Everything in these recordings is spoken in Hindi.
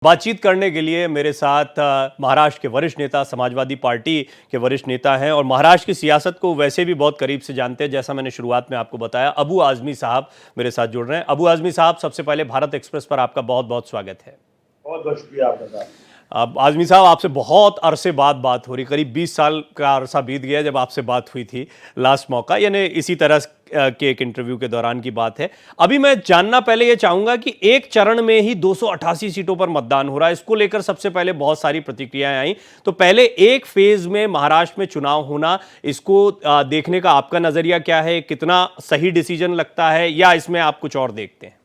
बातचीत करने के लिए मेरे साथ महाराष्ट्र के वरिष्ठ नेता, समाजवादी पार्टी के वरिष्ठ नेता हैं और महाराष्ट्र की सियासत को वैसे भी बहुत करीब से जानते हैं। जैसा मैंने शुरुआत में आपको बताया, अबू आज़मी साहब मेरे साथ जुड़ रहे हैं। अबू आज़मी साहब, सबसे पहले भारत एक्सप्रेस पर आपका बहुत बहुत स्वागत है। बहुत बहुत शुक्रिया आपका। अब आज़मी साहब, आपसे बहुत अरसे बाद बात हो रही, करीब 20 साल का अरसा बीत गया जब आपसे बात हुई थी लास्ट मौका, यानी इसी तरह के एक इंटरव्यू के दौरान की बात है। अभी मैं जानना पहले ये चाहूंगा कि एक चरण में ही 288 सीटों पर मतदान हो रहा है, इसको लेकर सबसे पहले बहुत सारी प्रतिक्रियाएं आई। तो पहले एक फेज में महाराष्ट्र में चुनाव होना, इसको देखने का आपका नजरिया क्या है? कितना सही डिसीजन लगता है या इसमें आप कुछ और देखते हैं?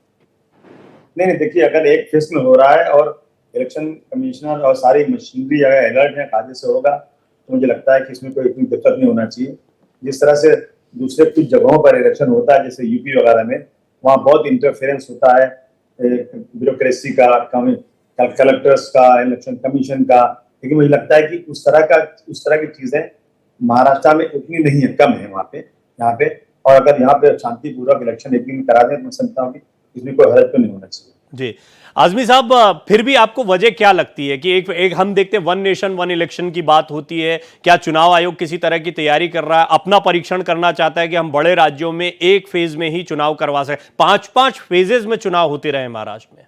नहीं, देखिए, अगर एक फेज में हो रहा है और इलेक्शन कमिश्नर और सारी मशीनरी अगर अलर्ट है, कायदे से होगा, तो मुझे लगता है कि इसमें कोई इतनी दिक्कत नहीं होना चाहिए। जिस तरह से दूसरे कुछ जगहों पर इलेक्शन होता है, जैसे यूपी वगैरह में, वहाँ बहुत इंटरफेरेंस होता है ब्यूरोक्रेसी का, कलेक्टर्स का, इलेक्शन कमीशन का। लेकिन मुझे लगता है कि उस तरह की चीजें महाराष्ट्र में उतनी नहीं है, कम है वहाँ पे, यहाँ पे। और अगर यहाँ पे शांतिपूर्वक इलेक्शन एक दिन करा दें तो मैं समझता हूँ कि इसमें कोई हर्ज तो नहीं होना चाहिए। जी, आज़मी साहब, फिर भी आपको वजह क्या लगती है कि एक हम देखते हैं वन नेशन वन इलेक्शन की बात होती है। क्या चुनाव आयोग किसी तरह की तैयारी कर रहा है, अपना परीक्षण करना चाहता है कि हम बड़े राज्यों में एक फेज में ही चुनाव करवा सकें? 5-5 फेजेस में चुनाव होते रहे महाराष्ट्र में।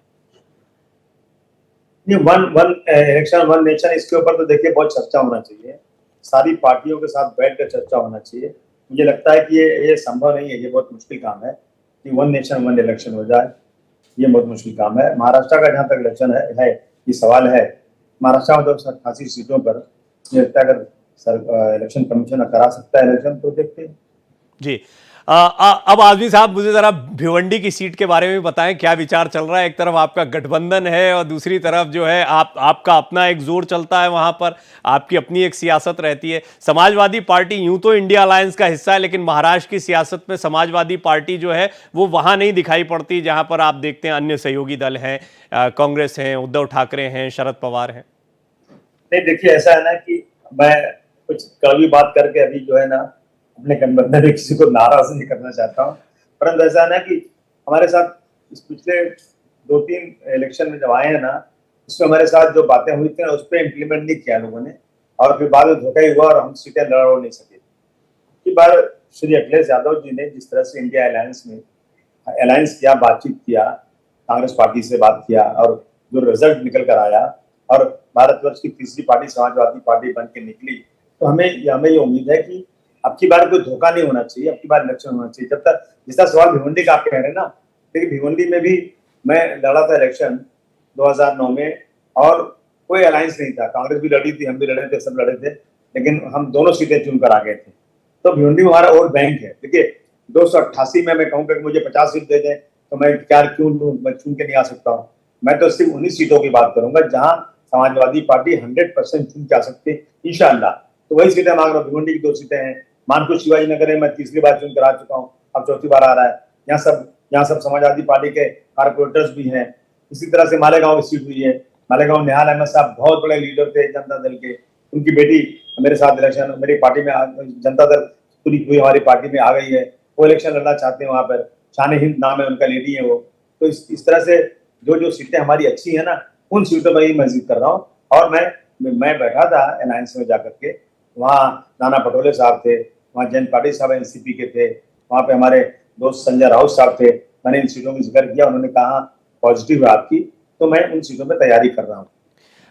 ये one one election one nation, इसके ऊपर तो देखिए बहुत चर्चा होना चाहिए, सारी पार्टियों के साथ बैठकर चर्चा होना चाहिए। मुझे लगता है कि ये संभव नहीं है, ये बहुत मुश्किल काम है कि वन नेशन वन इलेक्शन हो जाए। ये बहुत मुश्किल काम है। महाराष्ट्र का जहाँ तक इलेक्शन है ये सवाल है, महाराष्ट्र में तो 88 सीटों पर मुझे लगता है अगर इलेक्शन कमीशन करा सकता है इलेक्शन, तो देखते हैं। जी, अब आज़मी साहब, मुझे जरा भिवंडी की सीट के बारे में बताएं, क्या विचार चल रहा है? एक तरफ आपका गठबंधन है और दूसरी तरफ जो है आपका अपना एक जोर चलता है, वहां पर आपकी अपनी एक सियासत रहती है। समाजवादी पार्टी यूं तो इंडिया अलायंस का हिस्सा है, लेकिन महाराष्ट्र की सियासत में समाजवादी पार्टी जो है वो वहां नहीं दिखाई पड़ती जहां पर आप देखते हैं अन्य सहयोगी दल हैं, कांग्रेस हैं, उद्धव ठाकरे हैं, शरद पवार हैं। नहीं, देखिए, ऐसा है ना कि मैं कुछ कड़वी बात करके अभी जो है ना अपने गठबंधन में किसी को नाराज नहीं करना चाहता हूँ, परंतु ऐसा है ना कि हमारे साथ इस पिछले 2-3 इलेक्शन में जब आए हैं ना, उसमें हमारे साथ जो बातें हुई थी ना, उस पर इम्प्लीमेंट नहीं किया लोगों ने, और फिर बाद में धोखा ही हुआ और हम सीटें लड़ नहीं सके। की बार श्री अखिलेश यादव जी ने जिस तरह से इंडिया अलायंस किया, बातचीत किया, कांग्रेस पार्टी से बात किया, और जो रिजल्ट निकल कर आया और भारतवर्ष की तीसरी पार्टी समाजवादी पार्टी बन के निकली, तो हमें ये उम्मीद है कि अब की बार कोई धोखा नहीं होना चाहिए, अब की बार इलेक्शन होना चाहिए। जब तक जिसका सवाल भिवंडी का आप कह रहे हैं ना, देखिए, भिवंडी में भी मैं लड़ा था इलेक्शन 2009 में, और कोई अलायंस नहीं था, कांग्रेस भी लड़ी थी, हम भी लड़े थे, सब लड़े थे, लेकिन हम दोनों सीटें चुनकर आ गए थे। तो भिवंडी में हमारा वोट बैंक है। देखिए, 288 में मैं कहूँगा कि मुझे 50 सीट दे दें तो मैं क्यों मैं चुन के नहीं आ सकता हूँ। मैं तो सिर्फ उन्हीं सीटों की बात करूंगा जहां समाजवादी पार्टी 100% चुन के आ सकती है इंशाअल्लाह। तो वही सीटें मांग रहा हूँ। भिवंडी की 2 सीटें हैं, मानपुर शिवाजी नगर में मैं तीसरी बार चुन कर आ चुका हूँ, अब चौथी बार आ रहा है। यहाँ सब समाजवादी पार्टी के कारपोरेटर्स भी हैं। इसी तरह से मालेगांव की सीट हुई है। मालेगांव निहाल अहमद साहब बहुत बड़े लीडर थे जनता दल के, उनकी बेटी मेरे साथ इलेक्शन, मेरी पार्टी में जनता दल पूरी हुई हमारी पार्टी में आ गई है, वो इलेक्शन लड़ना चाहते हैं। वहां पर शान हिंद नाम है उनका, लेडी है वो। तो इस तरह से जो सीटें हमारी अच्छी है ना, उन सीटों पर ही मैं जिद कर रहा हूँ। और मैं बैठा था अलायंस में जाकर के, वहाँ नाना पटोले साहब थे, वहाँ जयंत पाटिल साहब एनसीपी के थे, वहाँ पे हमारे दोस्त संजय राउत साहब थे। मैंने इन सीटों की जिक्र किया, उन्होंने कहा पॉजिटिव है आपकी, तो मैं उन सीटों में तैयारी कर रहा हूँ।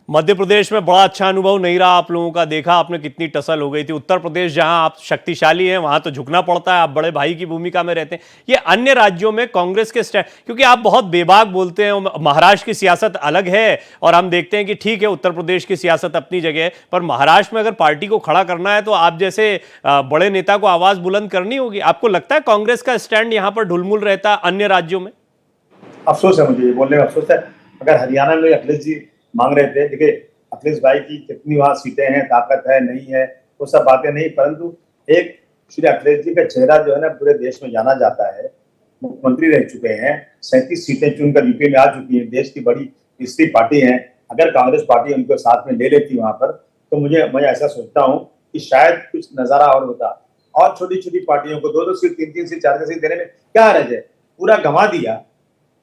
मध्य प्रदेश में बड़ा अच्छा अनुभव नहीं रहा आप लोगों का, देखा आपने कितनी टसल हो गई थी। उत्तर प्रदेश जहां आप शक्तिशाली हैं वहां तो झुकना पड़ता है, आप बड़े भाई की भूमिका में रहते हैं। ये अन्य राज्यों में कांग्रेस के स्टैंड, क्योंकि आप बहुत बेबाक बोलते हैं, महाराष्ट्र की सियासत अलग है और हम देखते हैं कि ठीक है उत्तर प्रदेश की सियासत अपनी जगह है, पर महाराष्ट्र में अगर पार्टी को खड़ा करना है तो आप जैसे बड़े नेता को आवाज बुलंद करनी होगी। आपको लगता है कांग्रेस का स्टैंड यहां पर ढुलमुल रहता है अन्य राज्यों में? अफसोस है, मुझे ये बोलने में अफसोस है। अगर हरियाणा में अखिलेश जी मांग रहे थे, देखिए अखिलेश भाई की कितनी वहां सीटें हैं, ताकत है नहीं है, वो सब बातें नहीं, परंतु एक श्री अखिलेश जी का चेहरा जो है ना पूरे देश में जाना जाता है। मुख्यमंत्री रह चुके हैं, 37 सीटें चुनकर यूपी में आ चुकी है, देश की बड़ी तीसरी पार्टी है। अगर कांग्रेस पार्टी उनको साथ में ले लेती वहां पर, तो मैं ऐसा सोचता हूँ कि शायद कुछ नजारा और होता। और छोटी छोटी पार्टियों को 2-2 सीट, 3-3 सीट, 4 सीट देने में क्या हर्ज है? पूरा गंवा दिया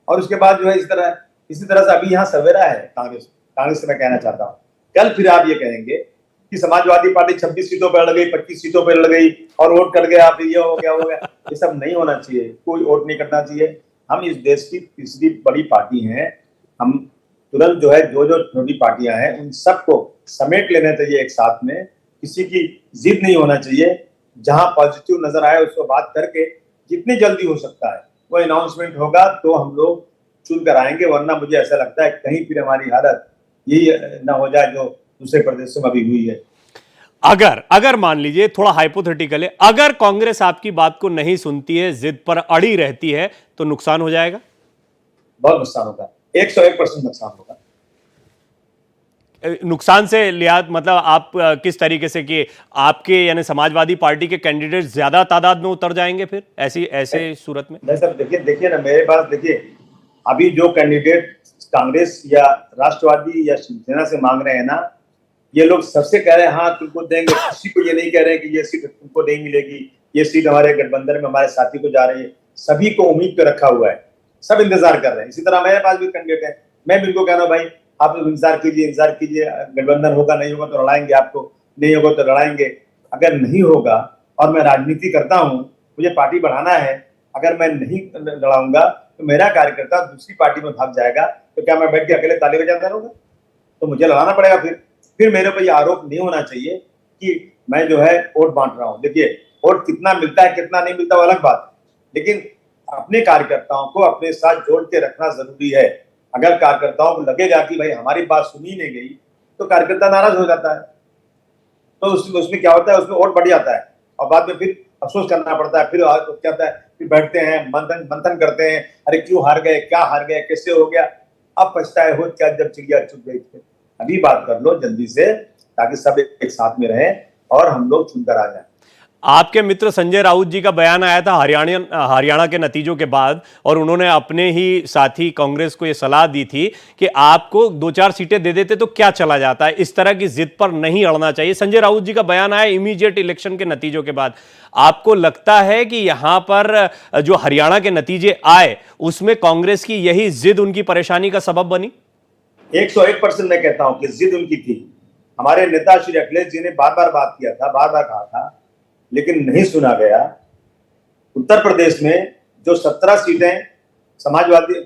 और उसके बाद जो है इस तरह इसी तरह से अभी यहाँ सवेरा है कांग्रेस से मैं कहना चाहता हूँ, कल फिर आप ये कहेंगे कि समाजवादी पार्टी 26 सीटों पर लड़ गई, 25 सीटों पर लड़ गई और वोट कट गया, फिर ये हो गया। ये सब नहीं होना चाहिए, कोई वोट नहीं करना चाहिए। हम इस देश की तीसरी बड़ी पार्टी हैं, हम तुरंत जो है जो छोटी पार्टियां हैं उन सबको समेट लेना चाहिए एक साथ में, किसी की जिद नहीं होना चाहिए। जहां पॉजिटिव नजर आए उसको बात करके जितनी जल्दी हो सकता है वो अनाउंसमेंट होगा तो हम लोग चुन कर आएंगे, वरना मुझे ऐसा लगता है कहीं फिर हमारी हालत यही ना हो जाए जो दूसरे प्रदेशों में अभी हुई है। अगर अगर मान लीजिए, थोड़ा हाइपोथेटिकल है, अगर कांग्रेस आपकी बात को नहीं सुनती है, जिद पर अड़ी रहती है, तो नुकसान हो जाएगा? बहुत नुकसान होगा, 101% नुकसान होगा। नुकसान से लिहाज मतलब आप किस तरीके से कि आपके यानी समाजवादी पार्टी के कैंडिडेट ज्यादा तादाद में उतर जाएंगे फिर ऐसे सूरत में? नहीं सर, देखिए ना, मेरे पास देखिए अभी जो कैंडिडेट कांग्रेस या राष्ट्रवादी या शिवसेना से मांग रहे हैं ना, ये लोग सबसे कह रहे हैं हाँ तुमको देंगे, किसी को ये नहीं कह रहे हैं कि ये सीट तुमको नहीं मिलेगी, ये सीट हमारे गठबंधन में हमारे साथी को जा रही है। सभी को उम्मीद पे रखा हुआ है, सब इंतजार कर रहे हैं। इसी तरह मेरे पास भी कैंडिडेट है, मैं भी उनको कह रहा हूँ भाई आप लोग इंतजार कीजिए, गठबंधन होगा, नहीं होगा तो लड़ाएंगे, आपको नहीं होगा तो लड़ाएंगे। अगर नहीं होगा और मैं राजनीति करता हूँ, मुझे पार्टी बढ़ाना है, अगर मैं नहीं लड़ाऊंगा तो मेरा कार्यकर्ता दूसरी पार्टी में भाग जाएगा, तो क्या मैं बैठ के अकेले ताली बजाता रहूंगा? तो मुझे लड़ाना पड़ेगा। फिर मेरे पर यह आरोप नहीं होना चाहिए कि मैं जो है वोट बांट रहा हूँ। देखिए वोट कितना मिलता है कितना नहीं मिलता वो अलग बात है, लेकिन अपने कार्यकर्ताओं को अपने साथ जोड़ के रखना जरूरी है। अगर कार्यकर्ताओं को लगेगा कि भाई हमारी बात सुनी नहीं गई तो कार्यकर्ता नाराज हो जाता है, तो उसमें क्या होता है, उसमें वोट बढ़ जाता है और बाद में फिर अफसोस करना पड़ता है। फिर क्या होता है, फिर बैठते हैं मंथन करते हैं, अरे क्यों हार गए, क्या हार गए, कैसे हो गया। अब पछताए हो क्या जब चिड़िया चुग गई थी। अभी बात कर लो जल्दी से, ताकि सब एक साथ में रहें और हम लोग चुनकर आ जाए। आपके मित्र संजय राउत जी का बयान आया था हरियाणा के नतीजों के बाद, और उन्होंने अपने ही साथी कांग्रेस को यह सलाह दी थी कि आपको 2-4 सीटें दे देते तो क्या चला जाता है, इस तरह की जिद पर नहीं अड़ना चाहिए। संजय राउत जी का बयान आया इमीडिएट इलेक्शन के नतीजों के बाद। आपको लगता है कि यहां पर जो हरियाणा के नतीजे आए उसमें कांग्रेस की यही जिद उनकी परेशानी का सबब बनी? 101% मैं कहता हूं कि जिद उनकी थी। हमारे नेता श्री अखिलेश जी ने बार बार बात किया था, बार बार कहा था, लेकिन नहीं सुना गया। उत्तर प्रदेश में जो 17 सीटें समाजवादी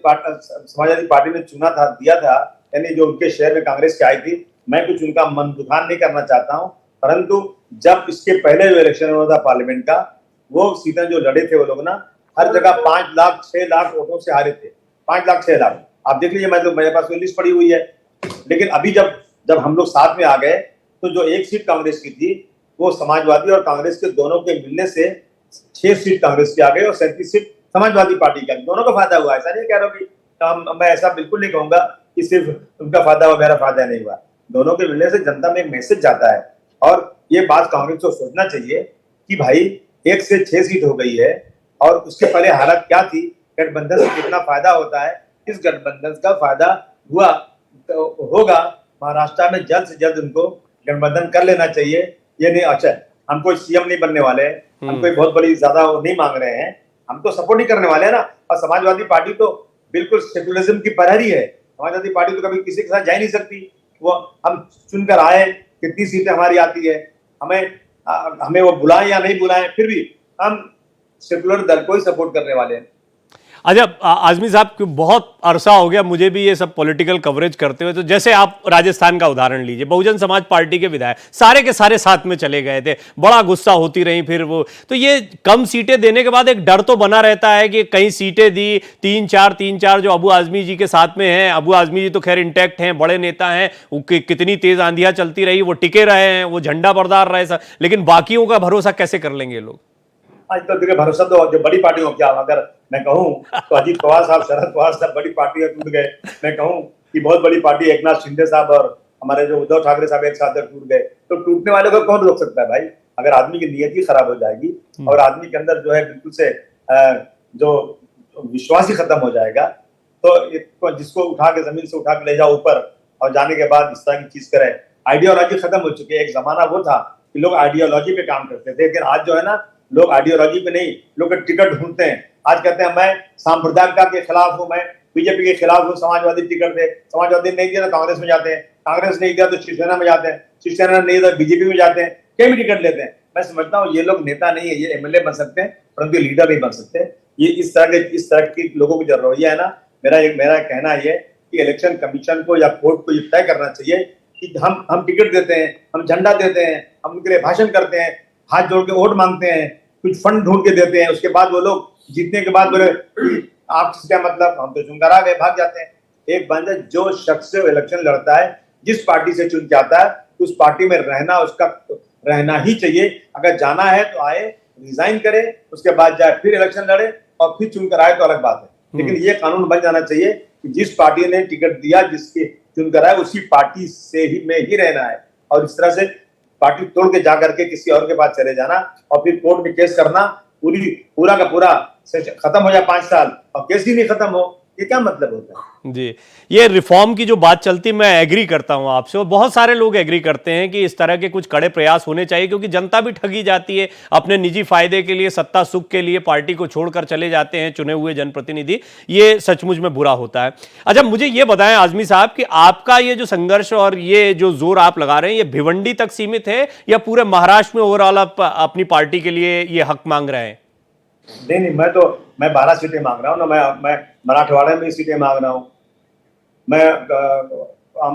पार्टी ने चुना था, दिया था, यानी जो उनके शहर में कांग्रेस की आई थी, मैं कुछ उनका मन दुखान नहीं करना चाहता हूं, परंतु जब इसके पहले जो इलेक्शन हुआ था पार्लियामेंट का, वो सीटें जो लड़े थे वो लोग ना हर जगह 5 लाख 6 लाख वोटों से हारे थे। 5 लाख 6 लाख आप देख लीजिए, मेरे पास लिस्ट पड़ी हुई है। लेकिन अभी जब हम लोग साथ में आ गए तो जो एक सीट कांग्रेस की थी वो समाजवादी और कांग्रेस के दोनों के मिलने से 6 सीट कांग्रेस की आ गई और 37 सीट समाजवादी पार्टी का। दोनों का फायदा हुआ, ऐसा नहीं कह रहा कि मैं ऐसा बिल्कुल नहीं कहूंगा कि सिर्फ उनका फायदा हुआ मेरा फायदा नहीं हुआ। दोनों के मिलने से जनता में एक मैसेज जाता है और ये बात कांग्रेस को सोचना चाहिए कि भाई 1 से 6 सीट हो गई है और उसके पहले हालत क्या थी, गठबंधन से कितना फायदा होता है, इस गठबंधन का फायदा हुआ तो होगा। महाराष्ट्र में जल्द से जल्द उनको गठबंधन कर लेना चाहिए। ये नहीं, अच्छा हम कोई सीएम नहीं बनने वाले, हम कोई बहुत बड़ी ज्यादा नहीं मांग रहे हैं, हम तो सपोर्ट नहीं करने वाले हैं ना। और समाजवादी पार्टी तो बिल्कुल सेकुलरिज्म की प्रहरी है। समाजवादी पार्टी तो कभी किसी के साथ जा ही नहीं सकती। वो हम चुनकर आए, कितनी सीटें हमारी आती है, हमें वो बुलाएं या नहीं बुलाएं, फिर भी हम सेकुलर दल को ही सपोर्ट करने वाले हैं। अच्छा आजमी साहब, बहुत अरसा हो गया मुझे भी ये सब पॉलिटिकल कवरेज करते हुए, तो जैसे आप राजस्थान का उदाहरण लीजिए, बहुजन समाज पार्टी के विधायक सारे के सारे साथ में चले गए थे, बड़ा गुस्सा होती रही फिर वो, तो ये कम सीटें देने के बाद एक डर तो बना रहता है कि कहीं सीटें दी 3-4 जो अबू आजमी जी के साथ में हैं, अबू आजमी जी तो खैर इंटैक्ट हैं, बड़े नेता हैं, कितनी तेज आंधियां चलती रही वो टिके रहे हैं, वो झंडा बरदार रहे, लेकिन बाकियों का भरोसा कैसे कर लेंगे लोग? आज तो देखिए भरोसा तो जो बड़ी पार्टियों क्या, अगर मैं कहूं तो अजीत पवार साहब, शरद पवार साहब बड़ी पार्टियां टूट गए। मैं कहूं कि बहुत बड़ी पार्टी एकनाथ शिंदे साहब और हमारे जो उद्धव ठाकरे साहब एक साथ टूट गए, तो टूटने वाले को कौन रोक सकता है भाई? अगर आदमी की नीयत ही खराब हो जाएगी और आदमी के अंदर जो है बिल्कुल से जो विश्वास ही खत्म हो जाएगा, तो जिसको उठा के जमीन से उठा के ले जाओ ऊपर और जाने के बाद इस तरह की चीज करे। आइडियोलॉजी खत्म हो चुकी है। एक जमाना वो था कि लोग आइडियोलॉजी पे काम करते थे, लेकिन आज जो है ना, लोग आइडियोलॉजी पे नहीं, लोग टिकट ढूंढते हैं। आज कहते हैं मैं सांप्रदायिकता के खिलाफ हूं, मैं बीजेपी के खिलाफ वो समाजवादी टिकट थे, समाजवादी नहीं दिया तो कांग्रेस में जाते हैं, कांग्रेस नहीं दिया तो शिवसेना में जाते हैं, शिवसेना नहीं दिया तो बीजेपी में जाते हैं, कई भी टिकट लेते हैं। मैं समझता हूँ ये लोग नेता नहीं है, ये एमएलए बन सकते हैं परंतु लीडर नहीं बन सकते। ये इस तरह के लोगों की जो रवैया है ना, मेरा कहना ये कि इलेक्शन कमीशन को या कोर्ट को ये तय करना चाहिए कि हम टिकट देते हैं, हम झंडा देते हैं, हम उनके लिए भाषण करते हैं, हाथ जोड़ के वोट मांगते हैं, कुछ फंड ढूंढ के देते हैं, उसके बाद वो लोग जीतने के बाद बोले आपसे क्या मतलब, हम तो चुनकर गए, भाग जाते हैं। एक बंदा जो शख्स इलेक्शन लड़ता है, जिस पार्टी से चुन के आता है, उस पार्टी में उसका रहना ही चाहिए। अगर जाना है तो आए, रिजाइन करे, उसके बाद जाए, फिर इलेक्शन लड़े और फिर चुनकर आए तो अलग बात है। लेकिन ये कानून बन जाना चाहिए कि जिस पार्टी ने टिकट दिया, जिसके चुनकर आए, उसी पार्टी से ही में ही रहना है। और इस तरह से पार्टी तोड़ के जाकर के किसी और के पास चले जाना और फिर कोर्ट में केस करना, पूरा का पूरा खत्म हो जाए 5 साल और केस ही नहीं खत्म हो, ये क्या मतलब होता है? जी, ये रिफॉर्म की जो बात चलती, मैं एग्री करता हूं आपसे और बहुत सारे लोग एग्री करते हैं कि इस तरह के कुछ कड़े प्रयास होने चाहिए, क्योंकि जनता भी ठगी जाती है अपने निजी फायदे के लिए, सत्ता सुख के लिए पार्टी को छोड़कर चले जाते हैं चुने हुए जनप्रतिनिधि। ये सचमुच में बुरा होता है। अच्छा, मुझे ये बताएं आजमी साहब कि आपका ये जो संघर्ष और ये जो जोर आप लगा रहे हैं, ये भिवंडी तक सीमित है या पूरे महाराष्ट्र में ओवरऑल आप अपनी पार्टी के लिए ये हक मांग रहे हैं? नहीं, मैं 12 सीटें मांग रहा हूँ ना, मैं मराठवाड़ा में सीटें मांग रहा हूँ, मैं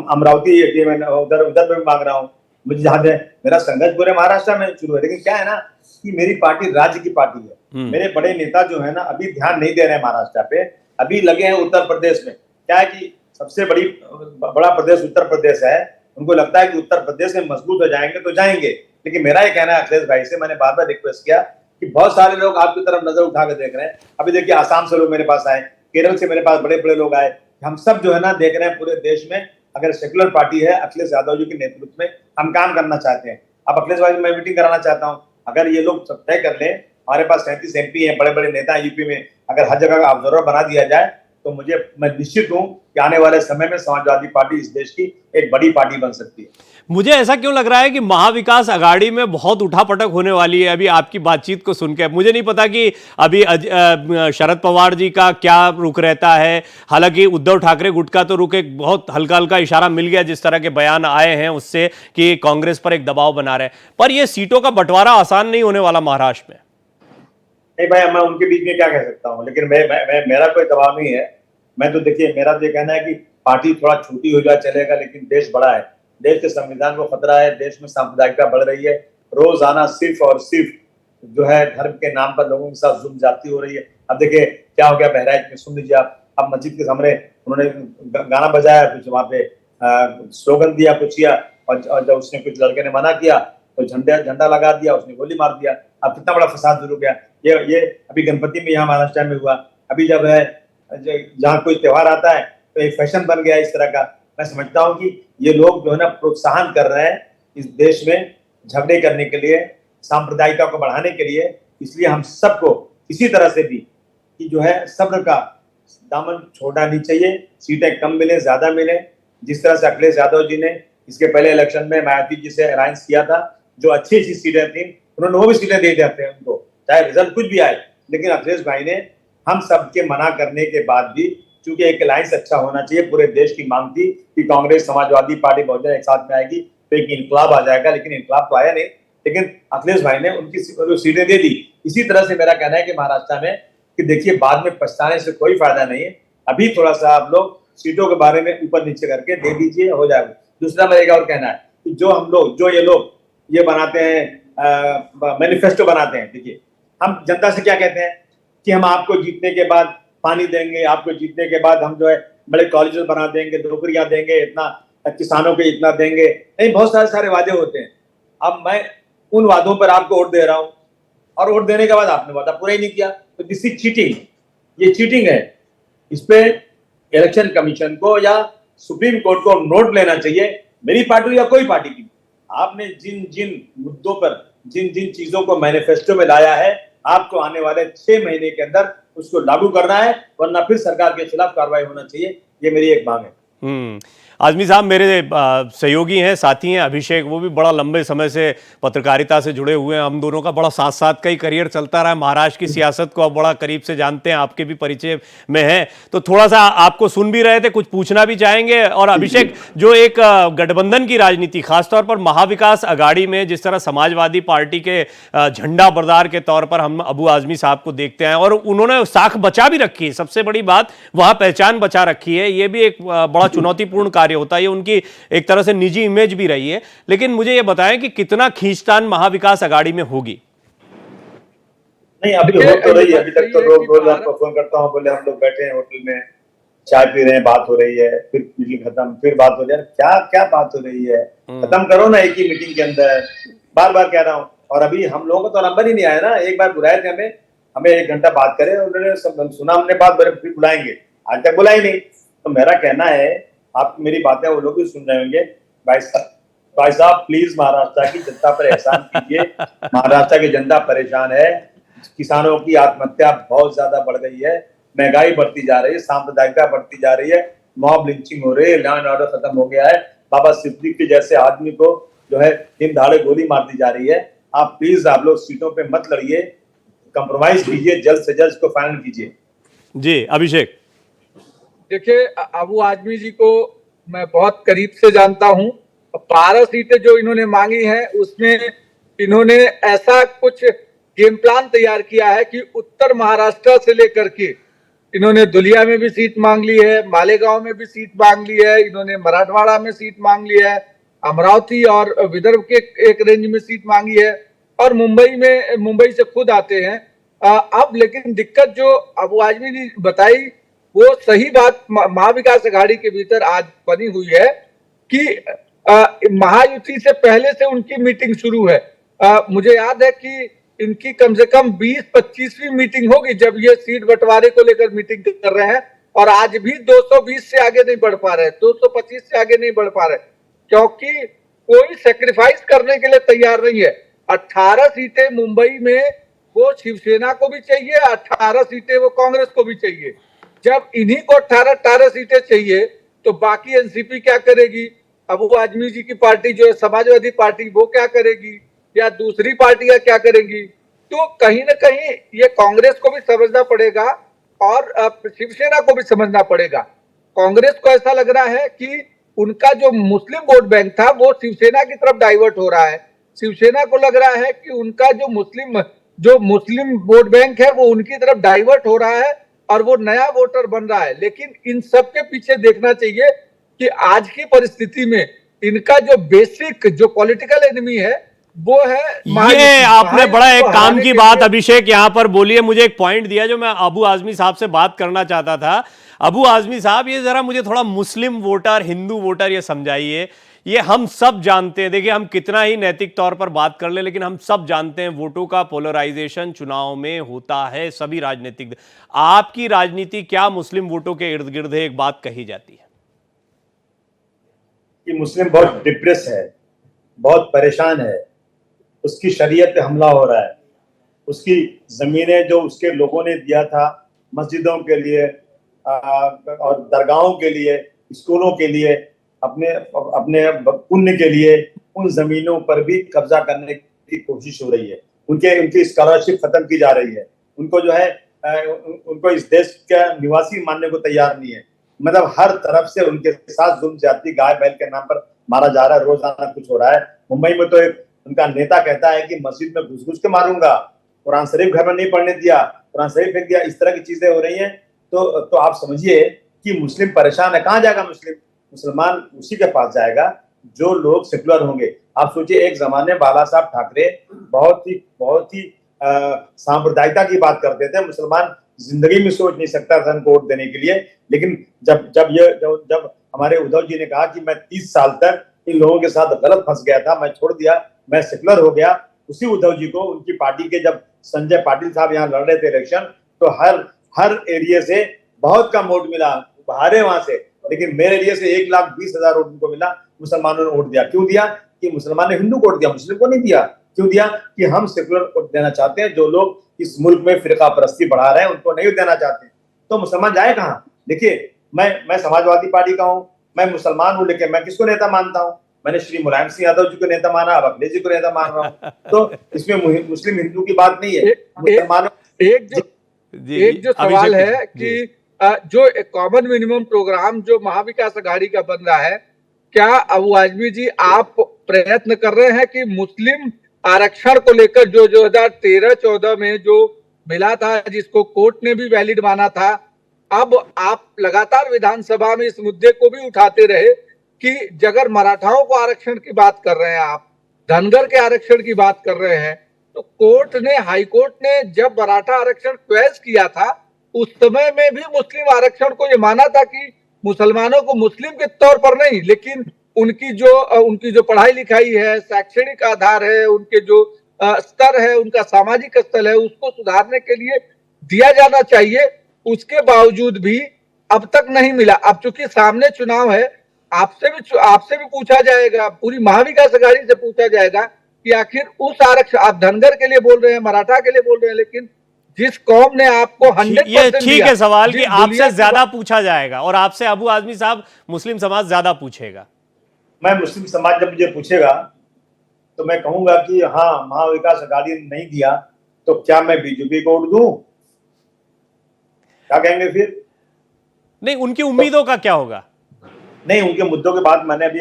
अमरावती उधर में मांग रहा हूँ। मुझे जहाँ मेरा संघर्ष पूरे महाराष्ट्र में शुरू है। लेकिन क्या है ना कि मेरी पार्टी राज्य की पार्टी है। मेरे बड़े नेता जो है ना अभी ध्यान नहीं दे रहे हैं महाराष्ट्र पे, अभी लगे हैं उत्तर प्रदेश में। क्या है कि सबसे बड़ा प्रदेश उत्तर प्रदेश है, उनको लगता है कि उत्तर प्रदेश में मजबूत हो जाएंगे तो जाएंगे। लेकिन मेरा ये कहना है अखिलेश भाई से, मैंने बार बार रिक्वेस्ट किया कि बहुत सारे लोग आपकी तरफ नजर उठा के देख रहे हैं। अभी देखिए आसाम से लोग मेरे पास आए, केरल से मेरे पास बड़े बड़े लोग आए। हम सब जो है ना देख रहे हैं पूरे देश में अगर सेकुलर पार्टी है, अखिलेश यादव जी के नेतृत्व में हम काम करना चाहते हैं। अब अखिलेश भाई मैं मीटिंग कराना चाहता हूँ, अगर ये लोग सब तय कर लें, हमारे पास 37 MP हैं, बड़े बड़े नेता यूपी में, अगर हर जगह का ऑब्जर्वर बना दिया जाए तो मैं निश्चित हूं कि आने वाले समय में समाजवादी पार्टी इस देश की एक बड़ी पार्टी बन सकती है। मुझे ऐसा क्यों लग रहा है कि महाविकास अघाड़ी में बहुत उठापटक होने वाली है अभी आपकी बातचीत को सुनकर? मुझे नहीं पता कि अभी शरद पवार जी का क्या रुख रहता है। हालांकि उद्धव ठाकरे गुट का तो रुख एक बहुत हल्का हल्का इशारा मिल गया, जिस तरह के बयान आए हैं उससे कि कांग्रेस पर एक दबाव बना रहे हैं। पर यह सीटों का बंटवारा आसान नहीं होने वाला महाराष्ट्र में। नहीं भाई, मैं उनके बीच में क्या कह सकता हूँ, लेकिन मेरा कोई दबाव नहीं है। मैं तो देखिए, मेरा तो कहना है कि पार्टी थोड़ा छोटी हो जाए चलेगा, लेकिन देश बड़ा है, देश के संविधान को खतरा है, देश में सांप्रदायिकता बढ़ रही है, रोजाना सिर्फ और सिर्फ जो है धर्म के नाम पर लोगों के साथ जुल्म ज्यादती हो रही है। अब देखिए क्या हो गया बहराइच में, सुन लीजिए आप, अब मस्जिद के सामने उन्होंने गाना बजाया, कुछ वहां पे स्लोगन दिया, कुछ किया, और जब उसने कुछ लड़के ने मना किया तो झंडा लगा दिया, उसने गोली मार दिया। अब कितना बड़ा फसाद शुरू हो गया। ये अभी गणपति में यहाँ महाराष्ट्र में हुआ। अभी जब है जहाँ कोई त्योहार आता है तो एक फैशन बन गया इस तरह का। मैं समझता हूँ कि ये लोग जो है ना प्रोत्साहन कर रहे हैं इस देश में झगड़े करने के लिए, सांप्रदायिकता को बढ़ाने के लिए। इसलिए हम सबको किसी तरह से भी कि जो है सब्र का दामन छोड़ना नहीं चाहिए, सीटें कम मिले ज्यादा मिले। जिस तरह से अखिलेश यादव जी ने इसके पहले इलेक्शन में मायावती जी से अलायंस किया था, जो अच्छी अच्छी सीटें थी उन्होंने वो भी सीटें दे जाते हैं उनको, चाहे रिजल्ट कुछ भी आए। लेकिन अखिलेश भाई ने हम सबके मना करने के बाद भी, चूंकि एक अलायंस अच्छा होना चाहिए, पूरे देश की मांग थी कि कांग्रेस समाजवादी पार्टी बहुजन एक साथ में आएगी तो एक इनकलाब आ जाएगा, लेकिन इनकलाब तो आया नहीं। लेकिन अखिलेश भाई ने उनकी सीटें दे दी। इसी तरह से मेरा कहना है कि महाराष्ट्र में कि देखिए बाद में पछताने से कोई फायदा नहीं है। अभी थोड़ा सा आप लोग सीटों के बारे में ऊपर नीचे करके दे दीजिए, हो जाएगा। दूसरा मेरा एक और कहना है कि जो ये लोग ये बनाते हैं, मैनिफेस्टो बनाते हैं। देखिए हम जनता से क्या कहते हैं कि हम आपको जीतने के बाद पानी देंगे, आपको जीतने के बाद हम जो है बड़े कॉलेजेस बना देंगे, नौकरियां देंगे, इतना किसानों को इतना देंगे। नहीं, बहुत सारे वादे होते हैं। अब मैं उन वादों पर आपको वोट दे रहा हूं और वोट देने के बाद आपने वादा पूरा ही नहीं किया, तो दिस इज चीटिंग। ये चीटिंग है। इस पे इलेक्शन कमीशन को या सुप्रीम कोर्ट को नोट लेना चाहिए, मेरी पार्टी या कोई पार्टी की। आपने जिन जिन मुद्दों पर जिन जिन चीजों को मैनिफेस्टो में लाया है, आपको आने वाले 6 महीने के अंदर उसको लागू करना है, वरना फिर सरकार के खिलाफ कार्रवाई होना चाहिए। ये मेरी एक मांग है। आज़मी साहब मेरे सहयोगी हैं, साथी हैं अभिषेक, वो भी बड़ा लंबे समय से पत्रकारिता से जुड़े हुए हैं। हम दोनों का बड़ा साथ साथ का ही करियर चलता रहा। महाराष्ट्र की सियासत को आप बड़ा करीब से जानते हैं, आपके भी परिचय में है, तो थोड़ा सा आपको सुन भी रहे थे, कुछ पूछना भी चाहेंगे। और अभिषेक, जो एक गठबंधन की राजनीति, खासतौर पर महाविकास अघाड़ी में जिस तरह समाजवादी पार्टी के झंडा बरदार के तौर पर हम अबू आज़मी साहब को देखते हैं, और उन्होंने साख बचा भी रखी है, सबसे बड़ी बात वहां पहचान बचा रखी है। ये भी एक बड़ा चुनौतीपूर्ण कार्य होता है, ये उनकी एक तरह से निजी इमेज भी रही है। लेकिन मुझे ये बताएं कि कितना खींचतान महाविकास अघाड़ी में होगी? नहीं, अभी हो तो रही है। अभी तक तो रोज आपको फोन करता हूँ, बोले हम लोग बैठे हैं होटल में, चाय पी रहे हैं, बात हो रही है, फिर मीटिंग खत्म, फिर बात हो रही है। क्या क्या बात हो रही है, खत्म करो ना एक ही मीटिंग के अंदर। बार बार कह रहा हूँ। और अभी हम लोगों को तो नंबर ही नहीं आया ना। एक बार बुलाए थे हमें, 1 घंटा बात करें, उन्होंने सब सुना, हमने बात, फिर बुलाएंगे, आज तक बुलाई नहीं। तो मेरा कहना है, आप मेरी बातें वो लोग भी सुन रहे होंगे, भाई साहब प्लीज महाराष्ट्र की जनता पर एहसान कीजिए। महाराष्ट्र की जनता परेशान है, किसानों की आत्महत्या बहुत ज्यादा बढ़ गई है, महंगाई बढ़ती जा रही है, सांप्रदायिकता बढ़ती जा रही है, मॉब लिंचिंग हो रही है, लॉ एंड ऑर्डर खत्म हो गया है, बाबा सिद्दीकी जैसे आदमी को जो है दिन दहाड़े गोली मार दी जा रही है। आप प्लीज, आप लोग सीटों पे मत लड़िए, कंप्रोमाइज कीजिए, जल्द से जल्द इसको फाइनल कीजिए। जी अभिषेक। देखिए, अबू आज़मी जी को मैं बहुत करीब से जानता हूं। 12 सीटें जो इन्होंने मांगी हैं, उसमें इन्होंने ऐसा कुछ गेम प्लान तैयार किया है कि उत्तर महाराष्ट्र से लेकर के इन्होंने धुलिया में भी सीट मांग ली है, मालेगांव में भी सीट मांग ली है, इन्होंने मराठवाड़ा में सीट मांग ली है, अमरावती और विदर्भ के एक रेंज में सीट मांगी है, और मुंबई से खुद आते हैं। अब लेकिन दिक्कत जो अबू आज़मी ने बताई, वो सही बात महाविकास अघाड़ी के भीतर आज बनी हुई है कि महायुति से पहले से उनकी मीटिंग शुरू है। मुझे याद है कि इनकी कम से कम 20-25वीं मीटिंग होगी जब ये सीट बंटवारे को लेकर मीटिंग कर रहे हैं, और आज भी 220 से आगे नहीं बढ़ पा रहे, 225 से आगे नहीं बढ़ पा रहे, क्योंकि कोई सेक्रीफाइस करने के लिए तैयार नहीं है। 18 सीटें मुंबई में वो शिवसेना को भी चाहिए, 18 सीटें वो कांग्रेस को भी चाहिए। जब इन्हीं को 18 सीटें चाहिए, तो बाकी एनसीपी क्या करेगी? अबू आज़मी जी की पार्टी जो है समाजवादी पार्टी, वो क्या करेगी, या दूसरी पार्टियां क्या करेंगी? तो कहीं ना कहीं ये कांग्रेस को भी समझना पड़ेगा और शिवसेना को भी समझना पड़ेगा। कांग्रेस को ऐसा लग रहा है कि उनका जो मुस्लिम वोट बैंक था वो शिवसेना की तरफ डाइवर्ट हो रहा है। शिवसेना को लग रहा है कि उनका जो मुस्लिम वोट बैंक है वो उनकी तरफ डाइवर्ट हो रहा है और वो नया वोटर बन रहा है। लेकिन इन सब के पीछे देखना चाहिए कि आज की परिस्थिति में इनका जो बेसिक जो पॉलिटिकल एनिमी है वो है ये आपने बड़ा एक काम की बात अभिषेक यहां पर बोली है। मुझे एक पॉइंट दिया जो मैं अबू आज़मी साहब से बात करना चाहता था। अबू आज़मी साहब, ये जरा मुझे थोड़ा मुस्लिम वोटर, हिंदू वोटर ये समझाइए। ये हम सब जानते हैं, देखिए हम कितना ही नैतिक तौर पर बात कर ले, लेकिन हम सब जानते हैं वोटों का पोलराइजेशन चुनाव में होता है, सभी राजनीतिक। आपकी राजनीति क्या मुस्लिम वोटों के इर्द गिर्द है? एक बात कही जाती है कि मुस्लिम बहुत डिप्रेस है, बहुत परेशान है, उसकी शरीयत पे हमला हो रहा है, उसकी जमीनें जो उसके लोगों ने दिया था मस्जिदों के लिए और दरगाहों के लिए, स्कूलों के लिए, अपने अपने पुण्य के लिए, उन जमीनों पर भी कब्जा करने की कोशिश हो रही है। उनकी स्कॉलरशिप खत्म की जा रही है। उनको जो है उनको इस देश का निवासी मानने को तैयार नहीं है। मतलब हर तरफ से उनके साथ जुल्म ज्यादती, गाय बैल के नाम पर मारा जा रहा है, रोजाना कुछ हो रहा है। मुंबई में तो एक उनका नेता कहता है कि मस्जिद में घुस के मारूंगा, कुरान शरीफ घर में नहीं पढ़ने दिया, कुरान शरीफ फेंक दिया। इस तरह की चीजें हो रही हैं। तो आप समझिए कि मुस्लिम परेशान है। कहाँ जाएगा मुसलमान? उसी के पास जाएगा जो लोग सेकुलर होंगे। आप सोचिए, एक जमाने बाला साहब ठाकरे बहुत ही सांप्रदायिकता की बात करते थे। मुसलमान जिंदगी में सोच नहीं सकता था उनको वोट देने के लिए। लेकिन जब हमारे उद्धव जी ने कहा कि मैं 30 साल तक इन लोगों के साथ गलत फंस गया था, मैं छोड़ दिया, मैं सेकुलर हो गया, उसी उद्धव जी को उनकी पार्टी के जब संजय पाटिल साहब यहाँ लड़ रहे थे इलेक्शन, तो हर एरिया से बहुत कम वोट मिला, बाहर है वहां से। लेकिन मेरे एरिया से 1,20,000 वोट उनको मिला। मुसलमानों ने वोट दिया। क्यों दिया? कि मुसलमान ने हिंदू को वोट दिया, मुस्लिम को नहीं दिया। क्यों दिया? कि हम सेकुलर वोट देना चाहते हैं। जो लोग इस मुल्क में फिरका परस्ती बढ़ा रहे हैं उनको नहीं देना चाहते। तो मुसलमान जाए कहाँ? देखिए, मैं समाजवादी पार्टी का हूँ, मैं मुसलमान हूं, लेकिन मैं किसको नेता मानता हूं? मैंने श्री मुलायम सिंह यादव जी को नेता माना, अब अखिलेश जी को नेता मान रहा हूं। तो इसमें मुस्लिम हिंदू की बात नहीं है। मुसलमानों एक जो जी एक जो अभिषेक सवाल जी, है जी। कि जो कॉमन मिनिमम प्रोग्राम जो महाविकास अघाड़ी का बन रहा है, क्या अबू आजमी जी आप प्रयत्न कर रहे हैं कि मुस्लिम आरक्षण को लेकर जो 2013-14 में जो मिला था, जिसको कोर्ट ने भी वैलिड माना था, अब आप लगातार विधानसभा में इस मुद्दे को भी उठाते रहे कि अगर मराठाओं को आरक्षण की बात कर रहे हैं, आप धनगर के आरक्षण की बात कर रहे हैं, तो कोर्ट ने, हाई कोर्ट ने जब मराठा आरक्षण क्वेश किया था, उस समय में भी मुस्लिम आरक्षण को यह माना था कि मुसलमानों को मुस्लिम के तौर पर नहीं, लेकिन उनकी जो पढ़ाई लिखाई है, शैक्षणिक आधार है, उनके जो स्तर है, उनका सामाजिक स्तर है, उसको सुधारने के लिए दिया जाना चाहिए। उसके बावजूद भी अब तक नहीं मिला। अब चूंकि सामने चुनाव है, आपसे भी पूछा जाएगा, पूरी महाविकास अघाड़ी से पूछा जाएगा कि आखिर उस आरक्षण, आप धनगर के लिए बोल रहे हैं, मराठा के लिए बोल रहे हैं, लेकिन जिस कौम ने आपको 100% ये ठीक है सवाल कि जिस आपसे दुनिया की ज्यादा पूछा जाएगा और आपसे अबू आजमी साहब मुस्लिम समाज ज्यादा पूछेगा। मैं मुस्लिम समाज जब मुझे पूछेगा तो मैं कहूंगा कि हाँ, महाविकास अघाड़ी ने नहीं दिया तो क्या मैं बीजेपी को वोट दूं? क्या कहेंगे फिर? नहीं, उनकी उम्मीदों का क्या होगा? नहीं, उनके मुद्दों के बाद मैंने अभी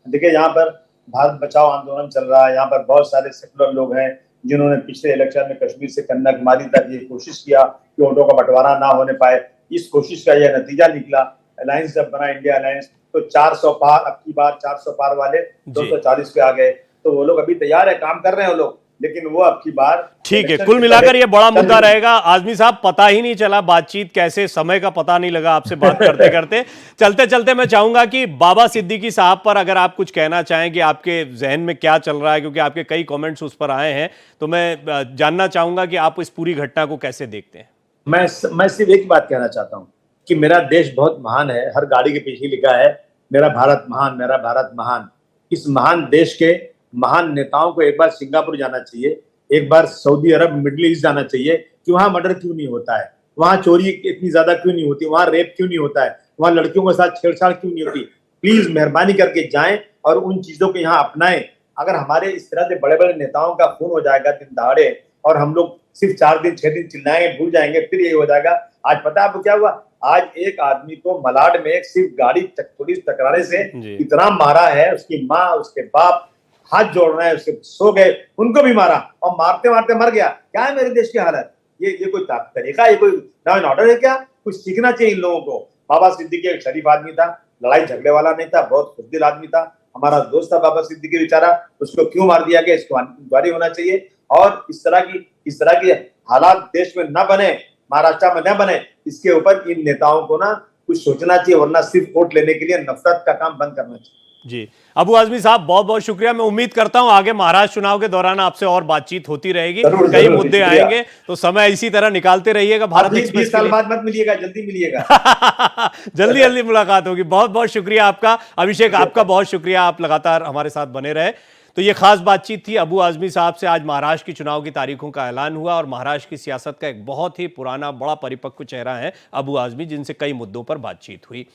देखिए, यहाँ पर भारत बचाओ आंदोलन चल रहा है, यहाँ पर बहुत सारे सेकुलर लोग हैं जिन्होंने पिछले इलेक्शन में कश्मीर से कन्याकुमारी तक ये कोशिश किया कि वोटों का बंटवारा ना होने पाए। इस कोशिश का यह नतीजा निकला। अलायंस जब बना, इंडिया अलायंस, तो 400 पार, अब की बार 400 पार वाले 240 पे आ गए। तो वो लोग अभी तैयार है, काम कर रहे हैं वो लोग, लेकिन वो अब की बार ठीक है, कुल मिलाकर ये बड़ा मुद्दा रहेगा। आजमी साहब, पता ही नहीं चला बातचीत कैसे, समय का पता नहीं लगा आपसे बात करते करते। चलते चलते मैं चाहूंगा कि बाबा सिद्दीकी साहब पर अगर आप कुछ कहना चाहें कि आपके जहन में क्या चल रहा है, क्योंकि आपके कई कमेंट्स उस पर आए हैं, तो मैं जानना चाहूंगा कि आप इस पूरी घटना को कैसे देखते हैं। मैं सिर्फ एक बात कहना चाहता हूँ कि मेरा देश बहुत महान है। हर गाड़ी के पीछे लिखा है मेरा भारत महान, मेरा भारत महान। इस महान देश के महान नेताओं को एक बार सिंगापुर जाना चाहिए, एक बार सऊदी अरब, मिडिल ईस्ट जाना चाहिए कि वहां मर्डर क्यों नहीं होता है, वहां चोरी इतनी ज्यादा क्यों नहीं होती, वहां रेप क्यों नहीं होता है, वहां लड़कियों के साथ छेड़छाड़ क्यों नहीं होती। प्लीज मेहरबानी करके जाएं और उन चीजों को यहाँ अपनाएं। अगर हमारे इस तरह से बड़े बड़े नेताओं का खून हो जाएगा दिन दहाड़े और हम लोग सिर्फ 4 दिन 6 दिन चिल्लाएंगे, भूल जाएंगे, फिर ये हो जाएगा। आज पता है आपको क्या हुआ? आज एक आदमी को मलाड में सिर्फ गाड़ी पुलिस टकराने से इतना मारा है, उसकी माँ, उसके बाप हाथ जोड़ रहे हैं, उसके सो गए, उनको भी मारा और मारते मारते मर गया। क्या है मेरे देश की हालत? ये कोई तरीका, ये कोई लॉ एंड ऑर्डर है क्या? कुछ सीखना चाहिए इन लोगों को। बाबा सिद्दीकी एक शरीफ आदमी था, लड़ाई झगड़े वाला नहीं था, बहुत खुशदिल आदमी था, हमारा दोस्त था बाबा सिद्दीकी बेचारा। उसको क्यों मार दिया गया, इसको इंक्वायरी होना चाहिए। और इस तरह की हालात देश में न बने, महाराष्ट्र में न बने, इसके ऊपर इन नेताओं को ना कुछ सोचना चाहिए, वरना सिर्फ वोट लेने के लिए नफरत का काम बंद करना चाहिए। जी, अबू आजमी साहब, बहुत बहुत शुक्रिया। मैं उम्मीद करता हूं आगे महाराष्ट्र चुनाव के दौरान आपसे और बातचीत होती रहेगी, कई मुद्दे आएंगे, तो समय इसी तरह निकालते रहिएगा। भारत एक्सप्रेस 20 साल बाद मत मिलिएगा, जल्दी मिलिएगा। जल्दी जल्दी मुलाकात होगी। बहुत बहुत शुक्रिया आपका। अभिषेक, आपका बहुत शुक्रिया, आप लगातार हमारे साथ बने रहे। तो ये खास बातचीत थी अबू आजमी साहब से। आज महाराष्ट्र की चुनाव की तारीखों का ऐलान हुआ और महाराष्ट्र की सियासत का एक बहुत ही पुराना, बड़ा परिपक्व चेहरा है अबू आजमी, जिनसे कई मुद्दों पर बातचीत हुई।